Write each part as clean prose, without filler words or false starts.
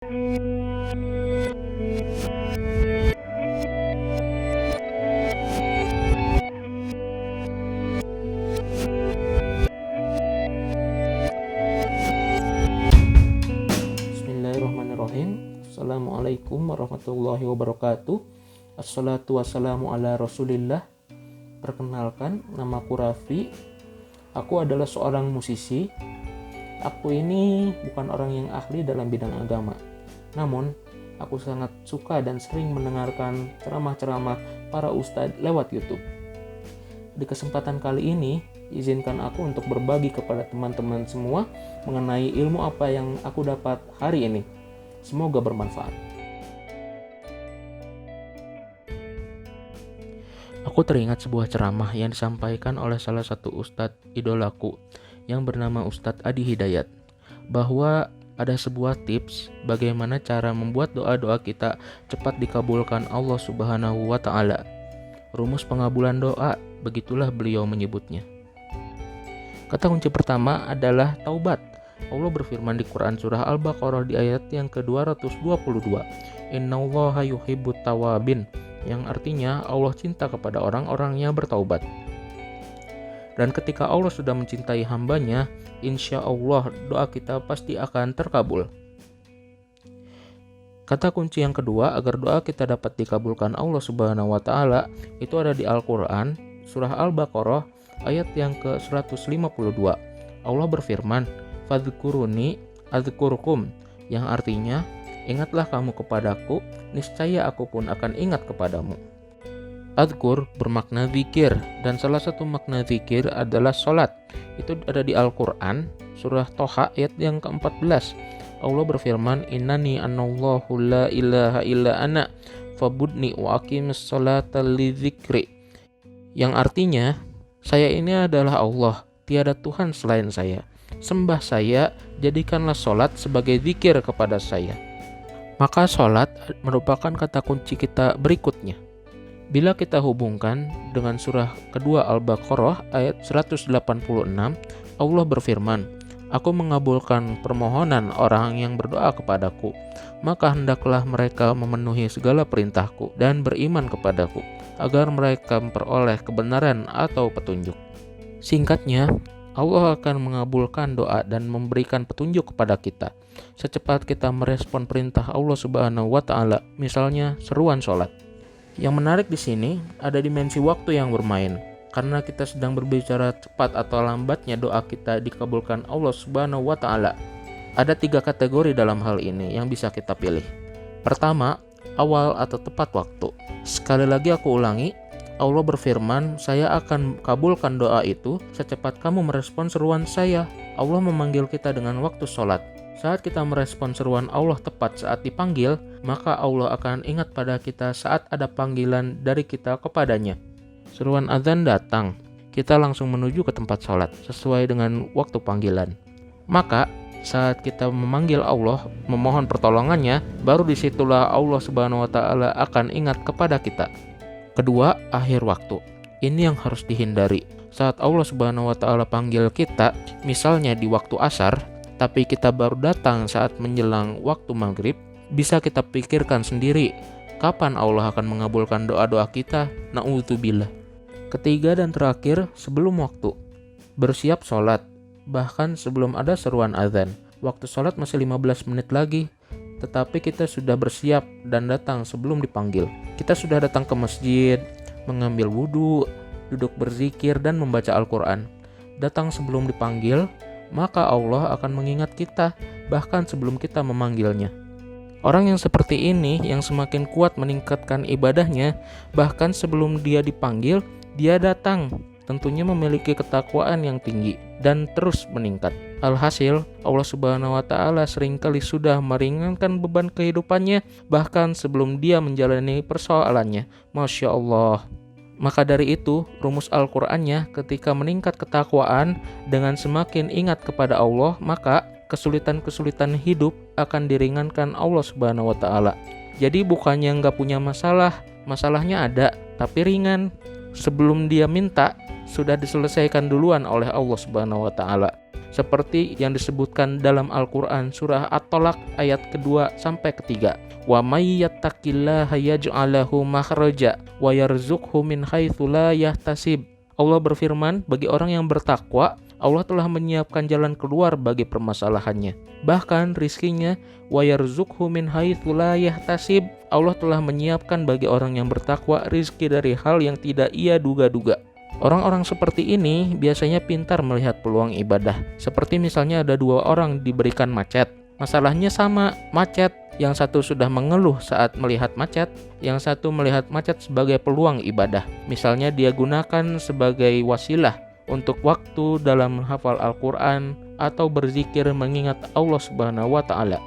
Bismillahirrahmanirrahim. Assalamualaikum warahmatullahi wabarakatuh. Assalatu wassalamu ala rasulillah. Perkenalkan, namaku Raffi. Aku adalah seorang musisi. Aku ini bukan orang yang ahli dalam bidang agama. Namun, aku sangat suka dan sering mendengarkan ceramah-ceramah para ustadz lewat YouTube. Di kesempatan kali ini, izinkan aku untuk berbagi kepada teman-teman semua mengenai ilmu apa yang aku dapat hari ini. Semoga bermanfaat. Aku teringat sebuah ceramah yang disampaikan oleh salah satu ustadz idolaku yang bernama Ustadz Adi Hidayat, bahwa ada sebuah tips bagaimana cara membuat doa-doa kita cepat dikabulkan Allah Subhanahu wa Ta'ala. Rumus pengabulan doa, begitulah beliau menyebutnya. Kata kunci pertama adalah taubat. Allah berfirman di Quran surah Al-Baqarah di ayat yang ke-222, Innallaha yuhibbut tawabin, yang artinya Allah cinta kepada orang-orang yang bertaubat. Dan ketika Allah sudah mencintai hambanya, insya Allah doa kita pasti akan terkabul. Kata kunci yang kedua agar doa kita dapat dikabulkan Allah Subhanahu wa Ta'ala itu ada di Al-Quran, surah Al-Baqarah, ayat yang ke-152. Allah berfirman, Fadhkuruni adzkurkum, yang artinya, ingatlah kamu kepadaku, niscaya aku pun akan ingat kepadamu. Adzkur bermakna zikir, dan salah satu makna zikir adalah sholat. Itu ada di Al-Quran, surah Toha ayat yang ke-14. Allah berfirman, Innani anallahu la ilaha illa ana, fabudni wa aqimis sholata li dzikri. Yang artinya, saya ini adalah Allah, tiada Tuhan selain saya. Sembah saya, jadikanlah sholat sebagai zikir kepada saya. Maka sholat merupakan kata kunci kita berikutnya. Bila kita hubungkan dengan surah kedua Al-Baqarah ayat 186, Allah berfirman, Aku mengabulkan permohonan orang yang berdoa kepadaku, maka hendaklah mereka memenuhi segala perintahku dan beriman kepadaku, agar mereka memperoleh kebenaran atau petunjuk. Singkatnya, Allah akan mengabulkan doa dan memberikan petunjuk kepada kita secepat kita merespon perintah Allah Subhanahu wa Ta'ala, misalnya seruan sholat. Yang menarik di sini ada dimensi waktu yang bermain, karena kita sedang berbicara cepat atau lambatnya doa kita dikabulkan Allah Subhanahu wa Ta'ala. Ada 3 kategori dalam hal ini yang bisa kita pilih. Pertama, awal atau tepat waktu. Sekali lagi aku ulangi, Allah berfirman, saya akan kabulkan doa itu secepat kamu merespon seruan saya. Allah memanggil kita dengan waktu sholat. Saat kita merespon seruan Allah tepat saat dipanggil, maka Allah akan ingat pada kita saat ada panggilan dari kita kepadanya. Seruan azan datang, kita langsung menuju ke tempat sholat sesuai dengan waktu panggilan. Maka saat kita memanggil Allah, memohon pertolongannya, baru disitulah Allah Subhanahu wa Ta'ala akan ingat kepada kita. Kedua, akhir waktu. Ini yang harus dihindari. Saat Allah Subhanahu wa Ta'ala panggil kita, misalnya di waktu asar, tapi kita baru datang saat menjelang waktu maghrib, bisa kita pikirkan sendiri kapan Allah akan mengabulkan doa-doa kita. Na'udzubillah. Ketiga dan terakhir, sebelum waktu. Bersiap sholat, bahkan sebelum ada seruan azan. Waktu sholat masih 15 menit lagi, tetapi kita sudah bersiap dan datang sebelum dipanggil. Kita sudah datang ke masjid, mengambil wudhu, duduk berzikir dan membaca Al-Quran. Datang sebelum dipanggil, maka Allah akan mengingat kita bahkan sebelum kita memanggilnya. Orang yang seperti ini yang semakin kuat meningkatkan ibadahnya, bahkan sebelum dia dipanggil, dia datang, tentunya memiliki ketakwaan yang tinggi dan terus meningkat. Alhasil, Allah Subhanahu wa Ta'ala seringkali sudah meringankan beban kehidupannya bahkan sebelum dia menjalani persoalannya. Masya Allah. Maka dari itu, rumus Al-Qur'annya ketika meningkat ketakwaan dengan semakin ingat kepada Allah, maka kesulitan-kesulitan hidup akan diringankan Allah Subhanahu wa Ta'ala. Jadi bukannya nggak punya masalah, masalahnya ada, tapi ringan. Sebelum dia minta, sudah diselesaikan duluan oleh Allah Subhanahu wa Ta'ala. seperti yang disebutkan dalam Al-Quran surah At-Tolak ayat kedua sampai ketiga. Wa may yattaqillaha yaj'al lahu makhraja wa yarzuqhu min haitsu la yahtasib. Allah berfirman, bagi orang yang bertakwa, Allah telah menyiapkan jalan keluar bagi permasalahannya. Bahkan rizkinya, wa yarzuqhu min haitsu la yahtasib. Allah telah menyiapkan bagi orang yang bertakwa rizki dari hal yang tidak ia duga-duga. Orang-orang seperti ini biasanya pintar melihat peluang ibadah. Seperti misalnya ada dua orang diberikan macet. Masalahnya sama, macet. Yang satu sudah mengeluh saat melihat macet, yang satu melihat macet sebagai peluang ibadah. Misalnya dia gunakan sebagai wasilah untuk waktu dalam menghafal Al-Quran atau berzikir mengingat Allah Subhanahu wa Ta'ala.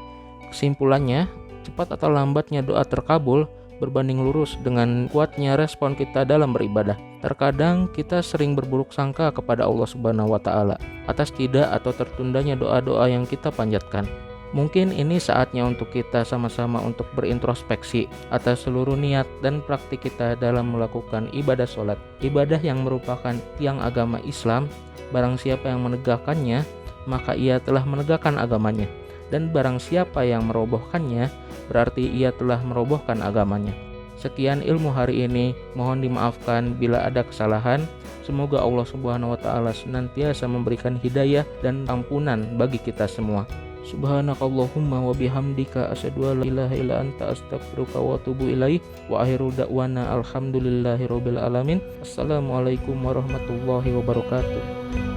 Kesimpulannya, cepat atau lambatnya doa terkabul berbanding lurus dengan kuatnya respon kita dalam beribadah. Terkadang kita sering berburuk sangka kepada Allah Subhanahu wa Ta'ala atas tidak atau tertundanya doa-doa yang kita panjatkan. Mungkin ini saatnya untuk kita sama-sama untuk berintrospeksi atas seluruh niat dan praktik kita dalam melakukan ibadah sholat. Ibadah yang merupakan tiang agama Islam, barang siapa yang menegakkannya, maka ia telah menegakkan agamanya. Dan barang siapa yang merobohkannya, berarti ia telah merobohkan agamanya. Sekian ilmu hari ini, mohon dimaafkan bila ada kesalahan. Semoga Allah Subhanahu wa Ta'ala senantiasa memberikan hidayah dan ampunan bagi kita semua. Subhanakallahumma wa bihamdika asyhadu an la ilaha illa anta astaghfiruka wa atubu ilaik. Wa akhiru da'wana alhamdulillahirabbil alamin. Assalamualaikum warahmatullahi wabarakatuh.